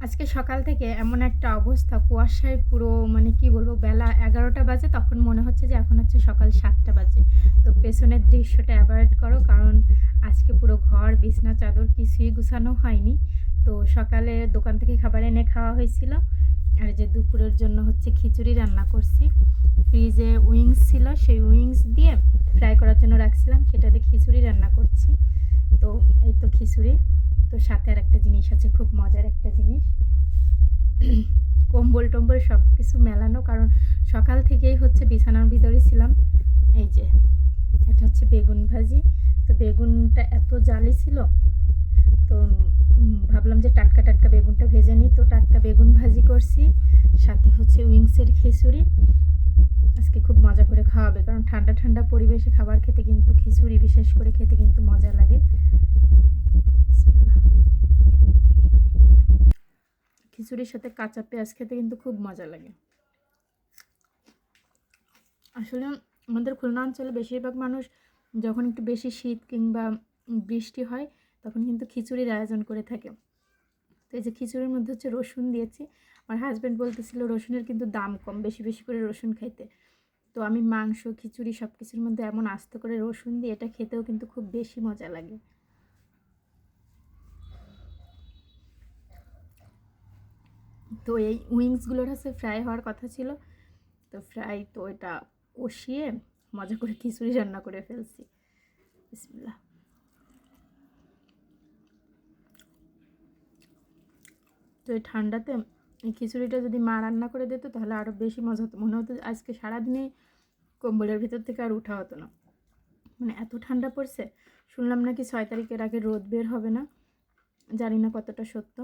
আজকে সকাল থেকে এমন একটা অবস্থা, কুয়াশায় পুরো মানে কি বলবো, বেলা 11টা বাজে, তখন মনে হচ্ছে যে এখন হচ্ছে সকাল 7টা বাজে। তো পেছনের দৃশ্যটা অ্যাভয়েড করো, কারণ আজকে পুরো ঘর, বিছনা, চাদর কিছুই গুছানো হয়নি। তো সকালে দোকান থেকে খাবার এনে খাওয়া হয়েছিল, আর যে দুপুরের জন্য হচ্ছে খিচুড়ি রান্না করছি। ফ্রিজে উইংস ছিল, সেই উইংস দিয়ে ফ্রাই করার জন্য রাখছিলাম, সেটা দিয়ে খিচুড়ি রান্না করছি। তো এই তো খিচুড়ি। তো সাথে আর একটা জিনিস আছে, খুব মজার একটা জিনিস, কম্বল টম্বল সব কিছু মেলানো, কারণ সকাল থেকেই হচ্ছে বিছানার ভিতরে ছিলাম। এই যে এটা হচ্ছে বেগুন ভাজি। তো বেগুনটা এত জালি ছিল, তো ভাবলাম যে টাটকা টাটকা বেগুনটা ভেজে নিই। তো টাটকা বেগুন ভাজি করছি, সাথে হচ্ছে উইংসের খিচুড়ি। আজকে খুব মজা করে খাওয়াবে, কারণ ঠান্ডা ঠান্ডা পরিবেশে খাবার খেতে কিন্তু খিচুড়ি বিশেষ করে খেতে কিন্তু মজা লাগে। খিচুড়ির সাথে কাঁচা পেঁয়াজ খেতে কিন্তু খুব মজা লাগে। আসলে আমাদের খুলনা অঞ্চলে বেশিরভাগ মানুষ যখন একটু বেশি শীত কিংবা বৃষ্টি হয়, তখন কিন্তু খিচুড়ির আয়োজন করে থাকে। তো এই যে খিচুড়ির মধ্যে হচ্ছে রসুন দিয়েছি। আমার হাজব্যান্ড বলতেছিল রসুনের কিন্তু দাম কম, বেশি বেশি করে রসুন খাইতে। তো আমি মাংস, খিচুড়ি সব কিছুর মধ্যে এমন আস্ত করে রসুন দিই, এটা খেতেও কিন্তু খুব বেশি মজা লাগে। তো এই উইংসগুলোর হচ্ছে ফ্রাই হওয়ার কথা ছিল, তো ফ্রাই তো এটা কষিয়ে মজা করে খিচুড়ি রান্না করে ফেলছি। বিসমিল্লাহ। তো এই ঠান্ডাতে এই খিচুড়িটা যদি মা রান্না করে দিত তাহলে আরও বেশি মজা হতো, মনে হতো আজকে সারাদিনে কম্বলের ভিতর থেকে আর উঠা হতো না। মানে এত ঠান্ডা পড়ছে। শুনলাম নাকি 6 তারিখের আগে রোদ বের হবে না, জানি না কতটা সত্য।